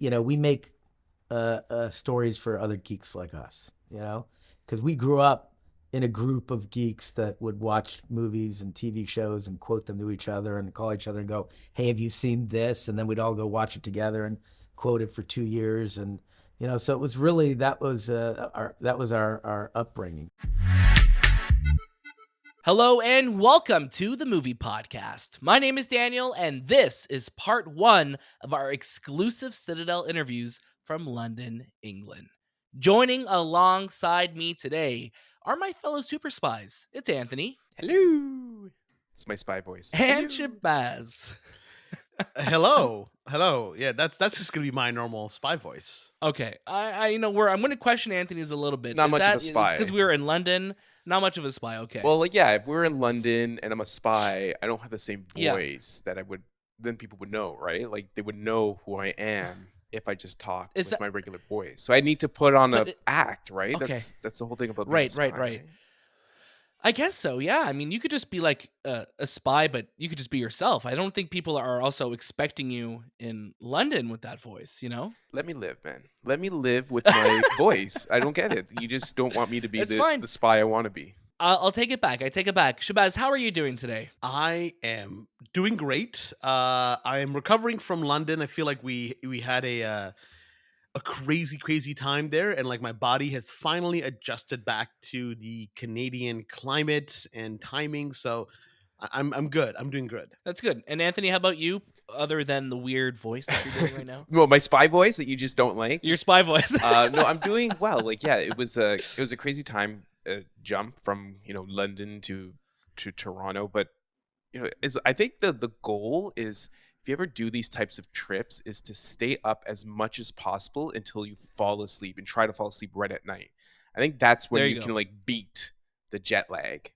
we make stories for other geeks like us, because we grew up in a group of geeks that would watch movies and TV shows and quote them to each other and call each other and go, "Hey, have you seen this?" And then we'd all go watch it together and quote it for 2 years. And so it was really that was our upbringing. Hello and welcome to the Movie Podcast. My name is Daniel, and this is part one of our exclusive Citadel interviews from London, England. Joining alongside me today are my fellow super spies. It's Anthony Hello. It's my spy voice. and Hello. Shabazz. Hello. Yeah, that's just gonna be my normal spy voice. Okay, I'm going to question Anthony's a little bit. Not much of a spy. because we were in London. Not much of a spy. Okay. Well, if we're in London and I'm a spy, I don't have the same Yeah. voice that I would. Then people would know, right? Like they would know who I am if I just talked Is with that- my regular voice. So I need to put on But an act, right? okay. That's the whole thing about being Right, a spy, right. I guess so, yeah. I mean, you could just be like a spy, but you could just be yourself. I don't think people are also expecting you in London with that voice, Let me live, man. Let me live with my voice. I don't get it. You just don't want me to be It's fine. the spy I want to be. I'll take it back. I take it back. Shabazz, how are you doing today? I am doing great. I am recovering from London. I feel like we had a crazy time there, and like my body has finally adjusted back to the Canadian climate and timing. So I'm good. I'm doing good. That's good. And Anthony, how about you? Other than the weird voice that you're doing right now, Well, my spy voice that you just don't like. your spy voice. No, I'm doing well. It was a crazy time jump from London to Toronto, but I think the goal is, if you ever do these types of trips, is to stay up as much as possible until you fall asleep and try to fall asleep right at night. I think that's when There you you can go. like beat the jet lag.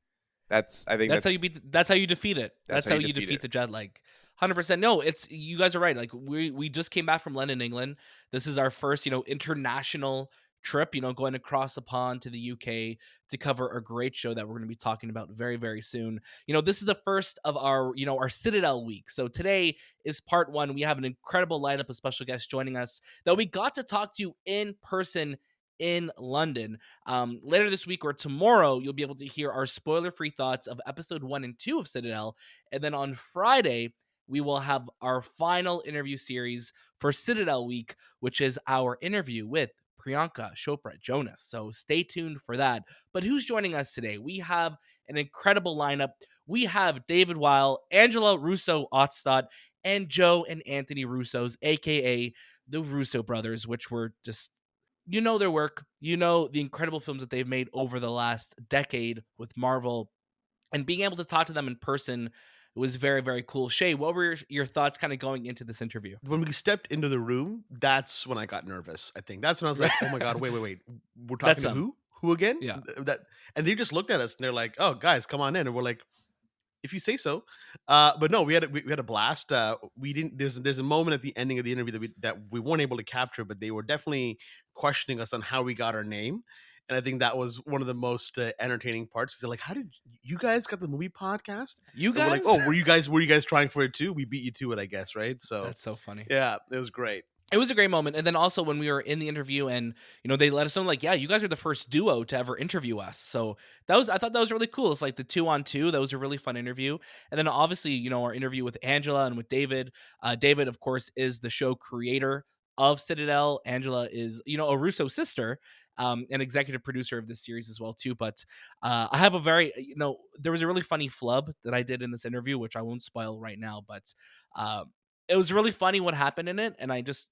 That's how you beat. That's how you defeat it. That's That's how how you you defeat defeat it. the jet lag. 100%. No, it's you guys are right. Like we just came back from London, England. This is our first, international trip, going across the pond to the UK to cover a great show that we're going to be talking about very, very soon. This is the first of our Citadel week. So today is part one. We have an incredible lineup of special guests joining us that we got to talk to in person in London. Later this week or tomorrow, you'll be able to hear our spoiler-free thoughts of episode 1 and 2 of Citadel. And then on Friday, we will have our final interview series for Citadel week, which is our interview with Priyanka Chopra Jonas. So stay tuned for that. But who's joining us today? We have an incredible lineup. We have David Weil, Angela Russo Otstot, and Joe and Anthony Russo's, aka the Russo brothers, which were just their work, the incredible films that they've made over the last decade with Marvel, and being able to talk to them in person was very, very cool. Shay, what were your thoughts kind of going into this interview? When we stepped into the room, that's when I got nervous. I think that's when I was like, "Oh my god, wait! We're That's talking to them. who again?" Yeah. And they just looked at us and they're like, "Oh, guys, come on in." And we're like, "If you say so." But no, we had a blast. We didn't. There's a moment at the ending of the interview that we weren't able to capture, but they were definitely questioning us on how we got our name. And I think that was one of the most entertaining parts. They're like, "How did you guys got the movie podcast?" You And we're like, guys? "Oh, were you guys trying for it too? We beat you to it, I guess, right?" So That's so funny. yeah, it was great. It was a great moment. And then also when we were in the interview and, they let us know like, yeah, you guys are the first duo to ever interview us. So I thought that was really cool. It's like the 2-on-2. That was a really fun interview. And then obviously, our interview with Angela and with David. David, of course, is the show creator of Citadel. Angela is, a Russo sister, an executive producer of this series as well too. But I have a very, there was a really funny flub that I did in this interview, which I won't spoil right now, but it was really funny what happened in it. And I just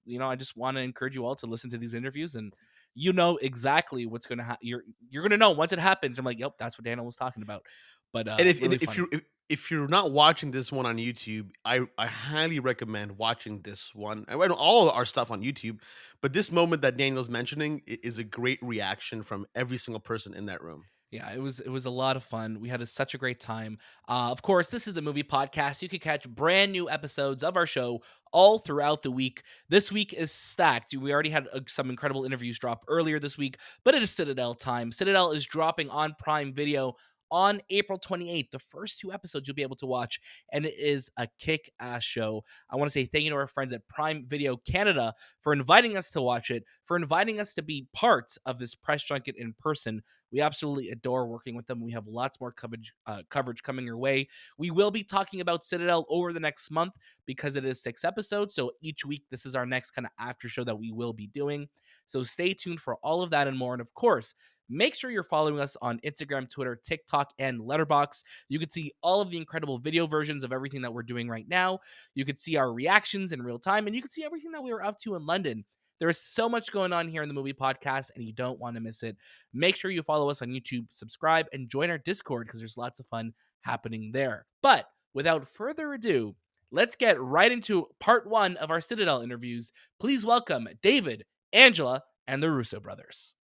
want to encourage you all to listen to these interviews and exactly what's going to happen. You're going to know once it happens. I'm like, yep, that's what Daniel was talking about. But And really if funny. if you're not watching this one on YouTube, I highly recommend watching this one. I know all our stuff on YouTube, but this moment that Daniel's mentioning is a great reaction from every single person in that room. Yeah, it was a lot of fun. We had such a great time. Of course, this is the movie podcast. You can catch brand new episodes of our show all throughout the week. This week is stacked. We already had some incredible interviews drop earlier this week, but it is Citadel time. Citadel is dropping on Prime Video on April 28th. The first 2 episodes you'll be able to watch, and it is a kick-ass show. I want to say thank you to our friends at Prime Video Canada for inviting us to watch it, for inviting us to be part of this press junket in person. We absolutely adore working with them. We have lots more coverage coming your way. We will be talking about Citadel over the next month because it is 6 episodes. So each week, this is our next kind of after show that we will be doing. So stay tuned for all of that and more. And of course, make sure you're following us on Instagram, Twitter, TikTok, and Letterboxd. You can see all of the incredible video versions of everything that we're doing right now. You can see our reactions in real time, and you can see everything that we were up to in London. There is so much going on here in the Movie Podcast, and you don't want to miss it. Make sure you follow us on YouTube, subscribe, and join our Discord because there's lots of fun happening there. But without further ado, let's get right into part 1 of our Citadel interviews. Please welcome David, Angela, and the Russo brothers.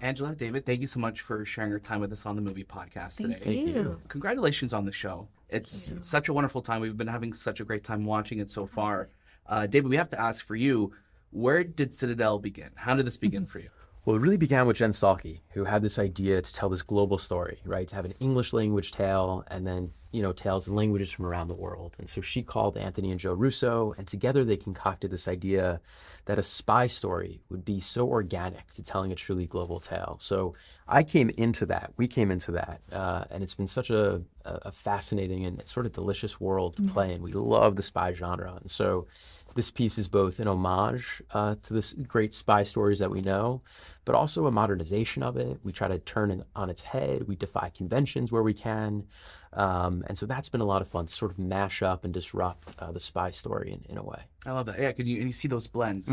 Angela, David, thank you so much for sharing your time with us on the Movie Podcast today. Thank you. Congratulations on the show. It's such a wonderful time. We've been having such a great time watching it so far. David, we have to ask for you, where did Citadel begin? How did this begin for you? Well, it really began with Jen Psaki, who had this idea to tell this global story, right? To have an English language tale and then, tales and languages from around the world. And so she called Anthony and Joe Russo, and together they concocted this idea that a spy story would be so organic to telling a truly global tale. So we came into that, and it's been such a fascinating and sort of delicious world to play in. We love the spy genre. And so this piece is both an homage to this great spy stories that we know, but also a modernization of it. We try to turn it on its head. We defy conventions where we can. And so that's been a lot of fun to sort of mash up and disrupt the spy story in a way. I love that. Yeah, and you see those blends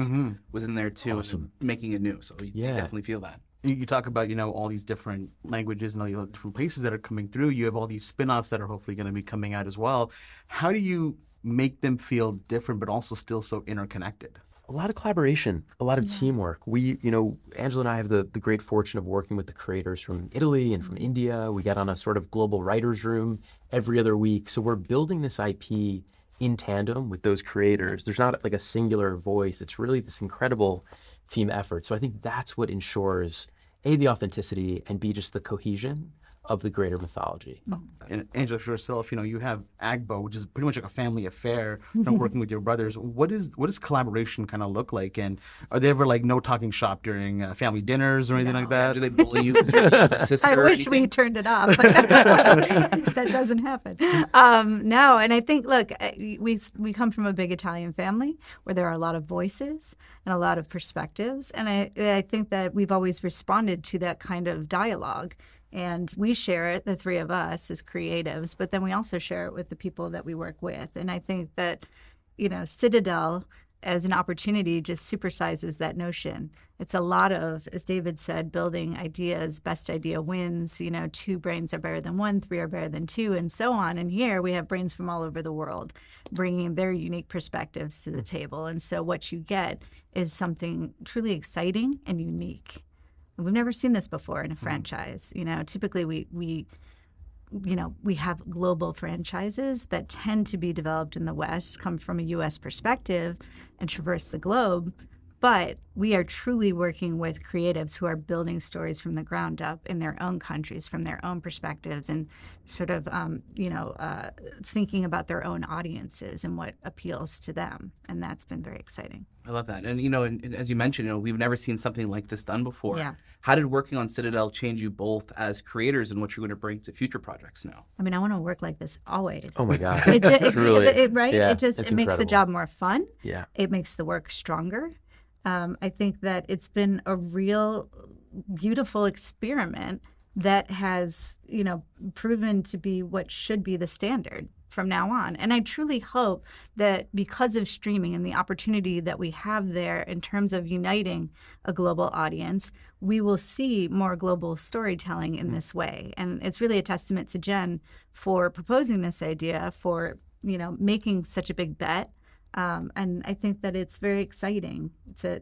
within there too, and making it new. So you definitely feel that. You talk about, all these different languages and all the different places that are coming through. You have all these spin-offs that are hopefully going to be coming out as well. How do you make them feel different, but also still so interconnected? A lot of collaboration, a lot of teamwork. We, Angela and I have the great fortune of working with the creators from Italy and from India. We get on a sort of global writer's room every other week. So we're building this IP in tandem with those creators. There's not like a singular voice. It's really this incredible team effort. So I think that's what ensures A, the authenticity, and B, just the cohesion of the greater mythology. And Angela, for yourself, you have Agbo, which is pretty much like a family affair, working with your brothers. What does collaboration kind of look like? And are they ever like no talking shop during family dinners or anything like that? Do they bully you? 'Cause you're sister I or wish anything? we turned it off. That doesn't happen. No, and I think, look, we come from a big Italian family where there are a lot of voices and a lot of perspectives, and I think that we've always responded to that kind of dialogue. And we share it, the three of us as creatives, but then we also share it with the people that we work with. And I think that, Citadel as an opportunity just supersizes that notion. It's a lot of, as David said, building ideas, best idea wins, 2 brains are better than 1, 3 are better than 2, and so on. And here we have brains from all over the world bringing their unique perspectives to the table. And so what you get is something truly exciting and unique. We've never seen this before in a franchise. Typically we have global franchises that tend to be developed in the West, come from a U.S. perspective, and traverse the globe. But we are truly working with creatives who are building stories from the ground up in their own countries, from their own perspectives, and sort of, thinking about their own audiences and what appeals to them. And that's been very exciting. I love that. And, and as you mentioned, we've never seen something like this done before. Yeah. How did working on Citadel change you both as creators and what you're going to bring to future projects now? I mean, I want to work like this always. Oh my God. Truly. Right? Yeah, it makes the incredible. job more fun. Yeah. It makes the work stronger. I think that it's been a real beautiful experiment that has, proven to be what should be the standard from now on. And I truly hope that because of streaming and the opportunity that we have there in terms of uniting a global audience, we will see more global storytelling in this way. And it's really a testament to Jen for proposing this idea, for, making such a big bet. And I think that it's very exciting to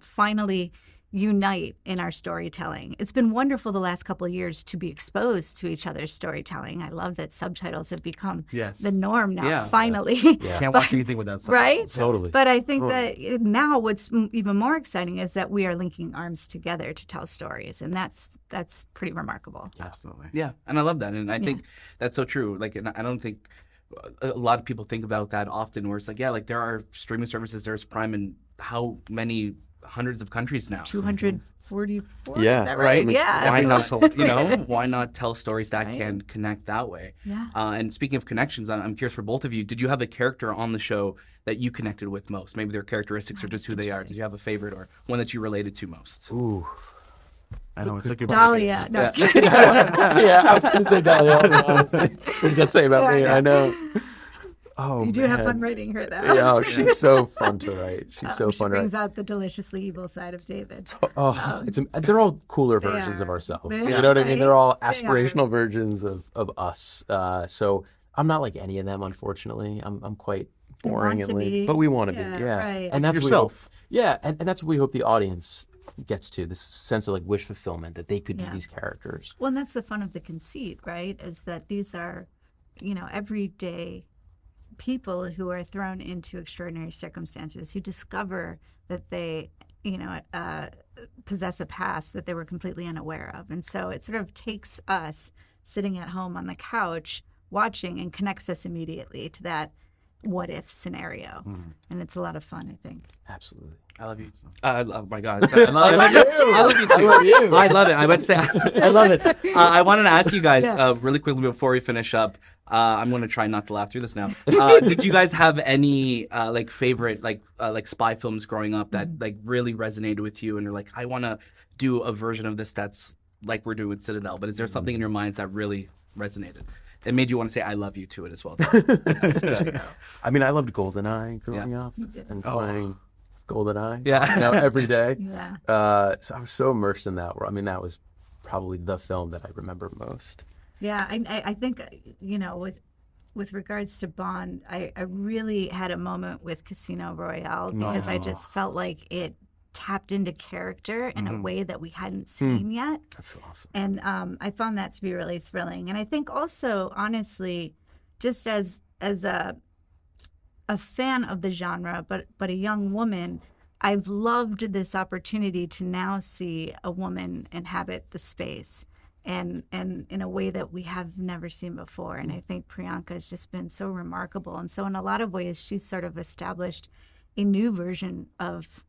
finally unite in our storytelling. It's been wonderful the last couple of years to be exposed to each other's storytelling. I love that subtitles have become the norm now, finally. Can't watch anything without subtitles. Right? Totally. But I think that now what's even more exciting is that we are linking arms together to tell stories, and that's pretty remarkable. Absolutely. Yeah, and I love that, and I think that's so true. Like, and I don't think a lot of people think about that often, where it's like, yeah, like there are streaming services, there's Prime in how many hundreds of countries now. 244. Yeah, Is that right? I mean, Yeah. Why not? Why not tell stories that can connect that way? Yeah. And speaking of connections, I'm curious for both of you. Did you have a character on the show that you connected with most? Maybe their characteristics or just who they are. Did you have a favorite or one that you related to most? Ooh. I know, it's like your Dahlia. No. Yeah, I was going to say Dahlia. Honestly. What does that say about me? I know. Oh, You do have fun writing her, though. Yeah, oh, she's so fun to write. She's so she fun to write. brings out the deliciously evil side of David. Oh, they're all cooler versions of ourselves. They You are, know what I mean? right? They're all They are. aspirational versions of us. So I'm not like any of them, unfortunately. I'm quite boring, want to be. but we want to Yeah, be. Yeah, right. and that's what we Yourself. hope. Yeah, and that's what we hope the audience gets to, this sense of like wish fulfillment that they could be these characters. Well, and that's the fun of the conceit, right? Is that these are, everyday people who are thrown into extraordinary circumstances, who discover that they, possess a past that they were completely unaware of. And so it sort of takes us sitting at home on the couch watching and connects us immediately to that what if scenario. And it's a lot of fun, I think. Absolutely. I love you. Oh my God. I love you too. I love it. I would say I love it. I wanted to ask you guys really quickly before we finish up. I'm going to try not to laugh through this now. Did you guys have any like favorite like spy films growing up that like really resonated with you and you're like, I want to do a version of this that's like we're doing with Citadel? But is there something in your minds that really resonated? It made you want to say I love you to it as well. I mean, I loved GoldenEye growing up and playing GoldenEye. Yeah. Every day. Yeah. So I was so immersed in that world. I mean, that was probably the film that I remember most. Yeah, I think, with regards to Bond, I really had a moment with Casino Royale because I just felt like it tapped into character in a way that we hadn't seen yet. That's awesome. And I found that to be really thrilling. And I think also, honestly, just as a fan of the genre, but a young woman, I've loved this opportunity to now see a woman inhabit the space and in a way that we have never seen before. And I think Priyanka has just been so remarkable. And so in a lot of ways, she's sort of established a new version of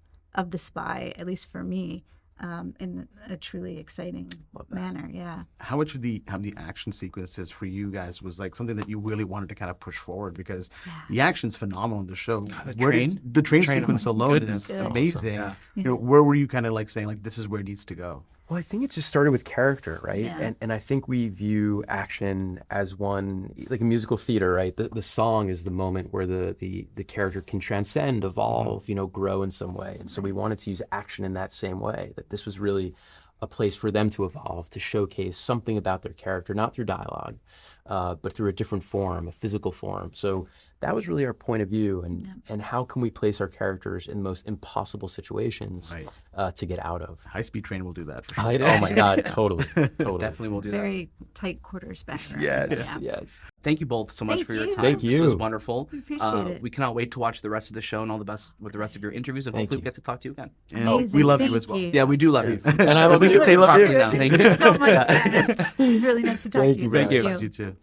the spy, at least for me, in a truly exciting manner. Yeah. How much of the action sequences for you guys was like something that you really wanted to kind of push forward? Because the action's phenomenal in the show. The train sequence alone is amazing. Yeah. Where were you kind of like saying like this is where it needs to go? Well, I think it just started with character, right? Yeah. And I think we view action as one, like a musical theater, right? The song is the moment where the character can transcend, evolve, grow in some way. And so we wanted to use action in that same way, that this was really a place for them to evolve, to showcase something about their character, not through dialogue, but through a different form, a physical form. So that was really our point of view, and how can we place our characters in the most impossible situations to get out of. High-speed train will do that for sure. Oh my God, totally. Definitely will do that. Very tight quarters back. Yes. Thank you both so much for your time. Thank you. This was wonderful. We appreciate it. We cannot wait to watch the rest of the show and all the best with the rest of your interviews, and hopefully we get to talk to you again. And Amazing. we love Thank you as well. Yeah, we do love you. And I love we you. can say love you Thank now. Thank you. you so much, guys. It was really nice to talk Thank to you you. very Thank you. Love you too.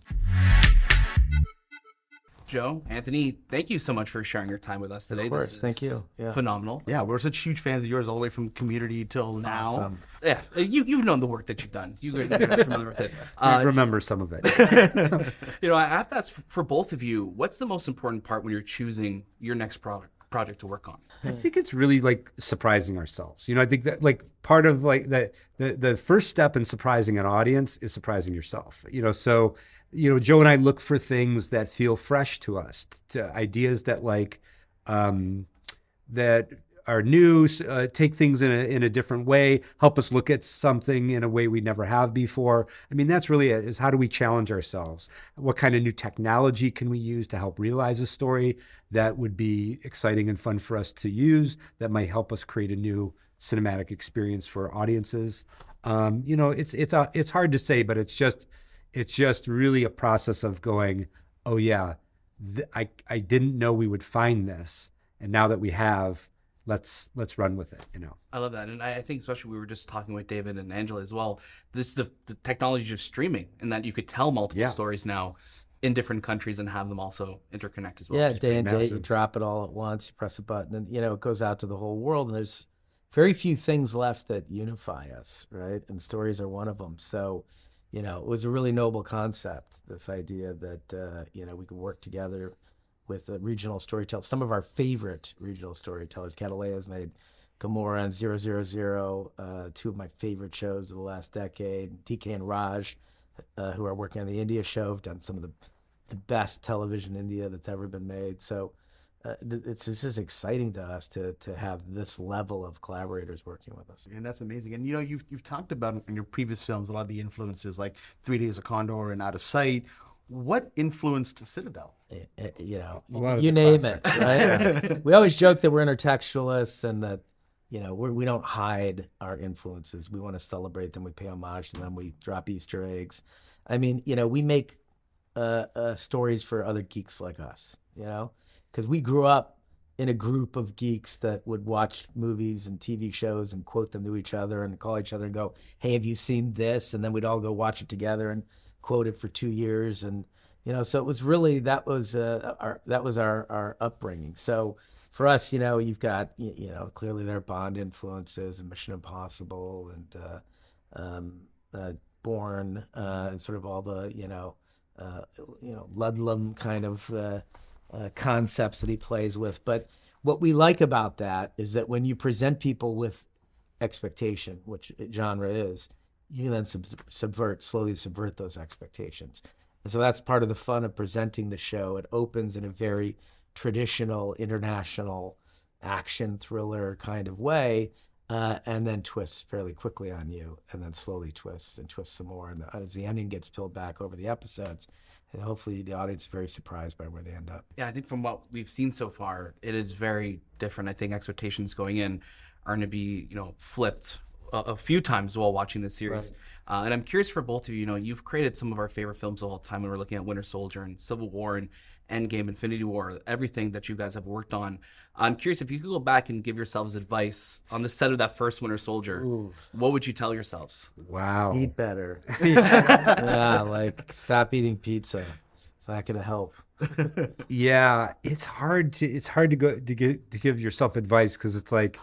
Joe, Anthony, thank you so much for sharing your time with us today. Of course, This is thank you. Yeah. Phenomenal. Yeah, we're such huge fans of yours all the way from Community till now. Awesome. Yeah, you've known the work that you've done. You're familiar with it. Remember some of it. I have to ask for both of you, what's the most important part when you're choosing your next project to work on? I think it's really like surprising ourselves. I think that like part of like the first step in surprising an audience is surprising yourself. So Joe and I look for things that feel fresh to us, to ideas that like that are new, take things in a different way, help us look at something in a way we never have before. I mean, that's really it, is how do we challenge ourselves? What kind of new technology can we use to help realize a story that would be exciting and fun for us to use, that might help us create a new cinematic experience for audiences? It's hard to say, but it's just really a process of going, oh yeah, I didn't know we would find this, and now that we have, let's run with it. I love that, and I think especially we were just talking with David and Angela as well. This the technology of streaming, and that you could tell multiple stories now in different countries and have them also interconnect as well. Yeah, day and date, you drop it all at once, you press a button, and it goes out to the whole world. And there's very few things left that unify us, right? And stories are one of them. So, it was a really noble concept, this idea that, we could work together with regional storytellers. Some of our favorite regional storytellers, Cataleya's made Gamora and 000, two of my favorite shows of the last decade. TK and Raj, who are working on the India show, have done some of the best television India that's ever been made. So it's just exciting to us to have this level of collaborators working with us. And that's amazing. And you've talked about in your previous films a lot of the influences, like 3 Days of Condor and Out of Sight. What influenced Citadel? You name it, right? We always joke that we're intertextualists and that, we don't hide our influences. We want to celebrate them. We pay homage to them. We drop Easter eggs. I mean, we make stories for other geeks like us, because we grew up in a group of geeks that would watch movies and TV shows and quote them to each other and call each other and go, hey, have you seen this? And then we'd all go watch it together and quote it for 2 years. And, so it was really, that was our upbringing. So for us, you've got, clearly their Bond influences and Mission Impossible and Bourne and sort of all the, Ludlum kind of concepts that he plays with. But what we like about that is that when you present people with expectation, which genre is, you then slowly subvert those expectations. And so that's part of the fun of presenting the show. It opens in a very traditional international action thriller kind of way, and then twists fairly quickly on you, and then slowly twists and twists some more. And as the ending gets peeled back over the episodes, and hopefully the audience is very surprised by where they end up. Yeah, I think from what we've seen so far, it is very different. I think expectations going in are going to be, flipped a few times while watching this series. Right. And I'm curious for both of you, you've created some of our favorite films of all time when we're looking at Winter Soldier and Civil War and Endgame, Infinity War, everything that you guys have worked on. I'm curious if you could go back and give yourselves advice on the set of that first Winter Soldier. Ooh. What would you tell yourselves? Wow. Eat better. Yeah, like stop eating pizza. It's not going to help. Yeah, it's hard to give yourself advice, because it's like,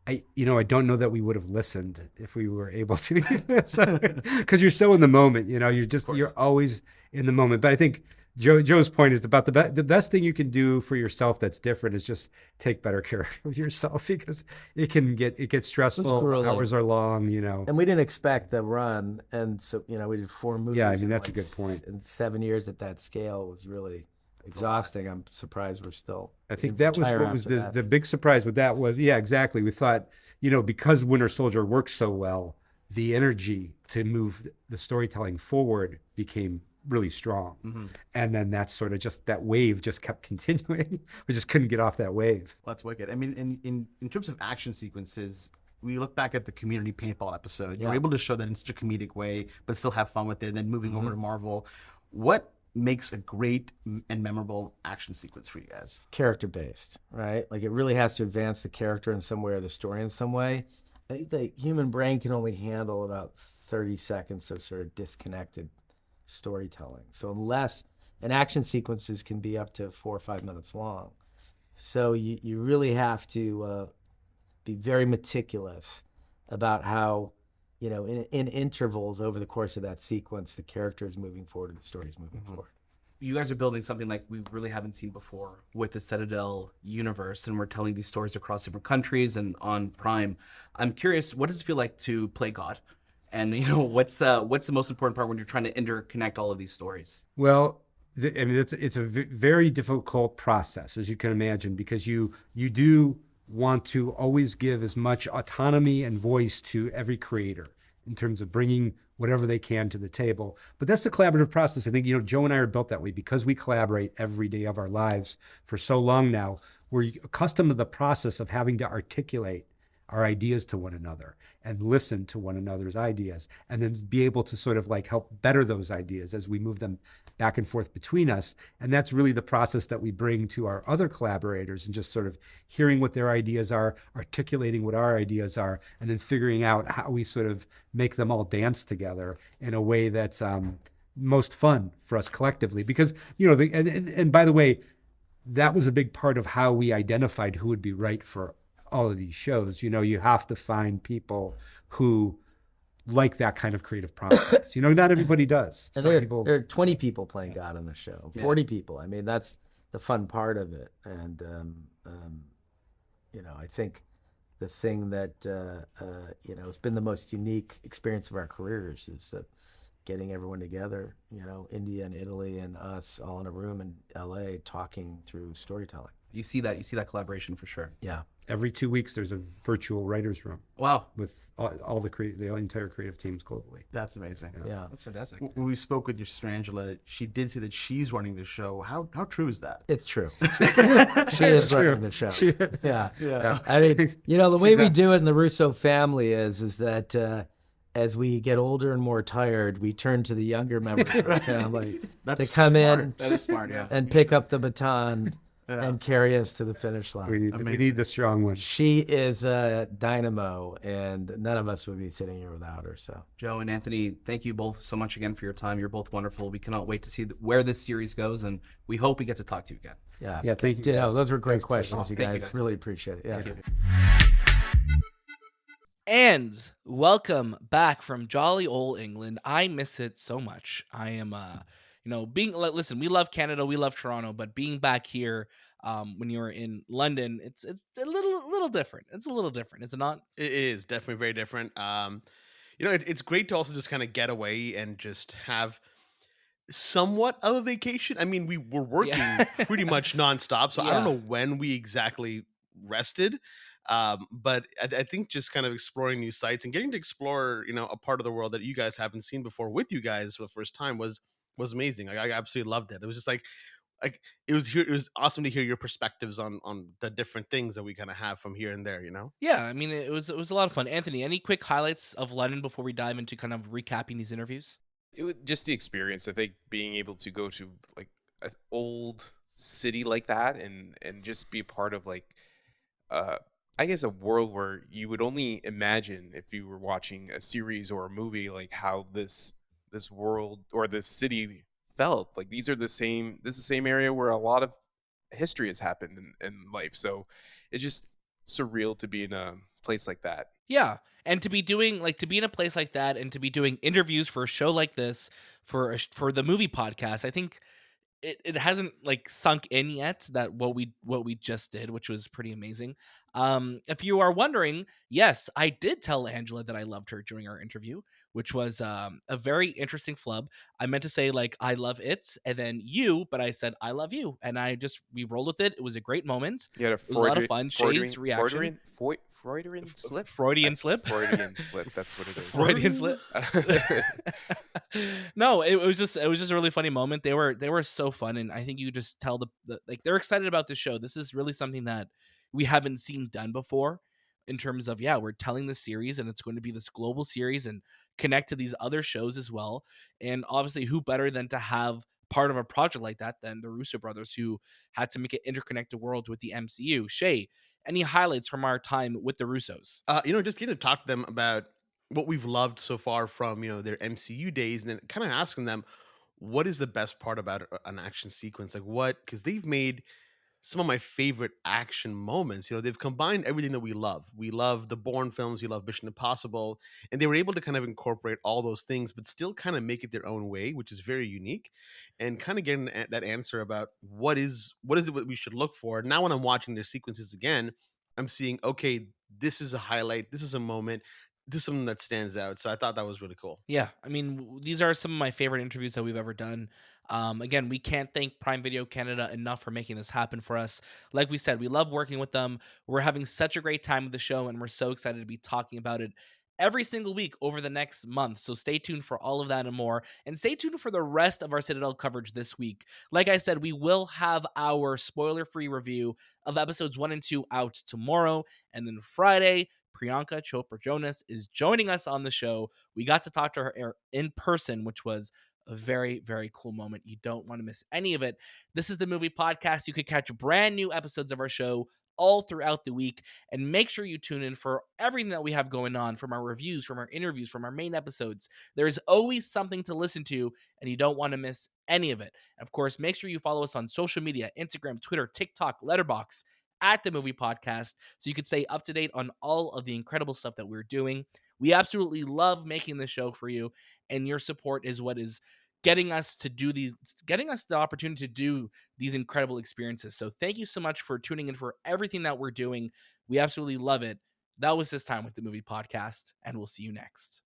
I don't know that we would have listened if we were able to, because you're so in the moment. You're always in the moment. But I think Joe's point is about the best thing you can do for yourself that's different is just take better care of yourself, because it gets stressful. Hours are long, And we didn't expect the run, and so we did 4 movies. Yeah, I mean that's a good point. And 7 years at that scale was really exhausting. I'm surprised we're still. I think that was what was the big surprise with that was, yeah, exactly. We thought, because Winter Soldier worked so well, the energy to move the storytelling forward became really strong. Mm-hmm. And then that's sort of just, that wave just kept continuing. We just couldn't get off that wave. Well, that's wicked. I mean, in terms of action sequences, we look back at the Community paintball episode. You're able to show that in such a comedic way, but still have fun with it. And then moving over to Marvel, what makes a great and memorable action sequence for you guys? Character based, right? Like it really has to advance the character in some way or the story in some way. I think the human brain can only handle about 30 seconds of sort of disconnected storytelling. So an action sequences can be up to 4 or 5 minutes long. So you really have to be very meticulous about how, in intervals over the course of that sequence, the character is moving forward and the story is moving forward. You guys are building something like we really haven't seen before with the Citadel universe, and we're telling these stories across different countries and on Prime. I'm curious, what does it feel like to play God? And what's the most important part when you're trying to interconnect all of these stories? Well, it's a very difficult process, as you can imagine, because you do want to always give as much autonomy and voice to every creator in terms of bringing whatever they can to the table. But that's the collaborative process. I think, Joe and I are built that way because we collaborate every day of our lives for so long now. We're accustomed to the process of having to articulate our ideas to one another and listen to one another's ideas, and then be able to sort of like help better those ideas as we move them back and forth between us. And that's really the process that we bring to our other collaborators, and just sort of hearing what their ideas are, articulating what our ideas are, and then figuring out how we sort of make them all dance together in a way that's most fun for us collectively. Because, and by the way, that was a big part of how we identified who would be right for all of these shows. You have to find people who like that kind of creative process. Not everybody does. And Some people, there are 20 people playing God on the show, 40 people. I mean, that's the fun part of it. And, I think the thing that, has been the most unique experience of our careers is that getting everyone together, India and Italy and us all in a room in LA talking through storytelling. You see that collaboration for sure. Yeah. every 2 weeks there's a virtual writers room Wow. with all the entire creative teams globally. That's amazing. Yeah. That's fantastic. When we spoke with your sister Angela, she did say that she's running the show. How true is that? It's true. She is running the show. Yeah. Yeah. I mean, the way we do it in the Russo family is that as we get older and more tired, we turn to the younger members of the family to come smart. in That is smart, yeah. and pick up the baton and carry us to the finish line. We need the strong one. She is a dynamo, and none of us would be sitting here without her. So, Joe and Anthony, thank you both so much again for your time. You're both wonderful. We cannot wait to see where this series goes, and we hope we get to talk to you again. Yeah, thank you. Ditto. guys. Those were great questions, you Thank you, guys. guys. Really appreciate it. Yeah. Thank you. And welcome back from jolly old England. I miss it so much. I am, listen, we love Canada, we love Toronto, but being back here, when you're in London, it's a little different. It's a little different, is it not? It is definitely very different. It's great to also just kind of get away and just have somewhat of a vacation. I mean, we were working pretty much nonstop, so I don't Yeah. know when we exactly rested. But I think just kind of exploring new sites and getting to explore, a part of the world that you guys haven't seen before with you guys for the first time was amazing. I absolutely loved it. It was just like it was awesome to hear your perspectives on the different things that we kind of have from here and there. Yeah, I mean, it was a lot of fun. Anthony, any quick highlights of London before we dive into kind of recapping these interviews? It was just the experience. I think being able to go to like an old city like that and just be part of like I guess a world where you would only imagine if you were watching a series or a movie, like how this world or this city felt. Like this is the same area where a lot of history has happened in life. So it's just surreal to be in a place like that. Yeah, and to be in a place like that and to be doing interviews for a show like this for the movie podcast, I think it hasn't like sunk in yet that what we just did, which was pretty amazing. If you are wondering, yes, I did tell Angela that I loved her during our interview, which was a very interesting flub. I meant to say like I love it and then you, but I said I love you, and we rolled with it. It was a great moment. You had It was a lot of fun. Shay's reaction. Freudian slip. Freudian slip. Freudian slip. That's what it is. Freudian slip. No, it was just a really funny moment. They were so fun, and I think you just tell the like they're excited about the show. This is really something that we haven't seen done before in terms of we're telling this series, and it's going to be this global series and connect to these other shows as well. And obviously, who better than to have part of a project like that than the Russo brothers, who had to make an interconnected world with the MCU. Shay, any highlights from our time with the Russos? Just getting to talk to them about what we've loved so far from their MCU days, and then kind of asking them what is the best part about an action sequence, because they've made some of my favorite action moments. They've combined everything that we love. We love the Bourne films, we love Mission Impossible, and they were able to kind of incorporate all those things, but still kind of make it their own way, which is very unique. And kind of getting that answer about what is it what we should look for. Now, when I'm watching their sequences again, I'm seeing, okay, this is a highlight, this is a moment, this is something that stands out. So I thought that was really cool. Yeah, I mean, these are some of my favorite interviews that we've ever done. Again, we can't thank Prime Video Canada enough for making this happen for us. Like we said, we love working with them. We're having such a great time with the show, and we're so excited to be talking about it every single week over the next month. So stay tuned for all of that and more. And stay tuned for the rest of our Citadel coverage this week. Like I said, we will have our spoiler-free review of episodes 1 and 2 out tomorrow. And then Friday, Priyanka Chopra Jonas is joining us on the show. We got to talk to her in person, which was a very, very cool moment. You don't want to miss any of it. This is the Movie Podcast. You could catch brand new episodes of our show all throughout the week, and make sure you tune in for everything that we have going on, from our reviews, from our interviews, from our main episodes. There's always something to listen to, and you don't want to miss any of it. Of course, make sure you follow us on social media: Instagram, Twitter, TikTok, Letterboxd, at the Movie Podcast, so you can stay up to date on all of the incredible stuff that we're doing. We absolutely love making this show for you, and your support is what is getting us the opportunity to do these incredible experiences. So thank you so much for tuning in for everything that we're doing. We absolutely love it. That was This Time with the Movie Podcast, and we'll see you next.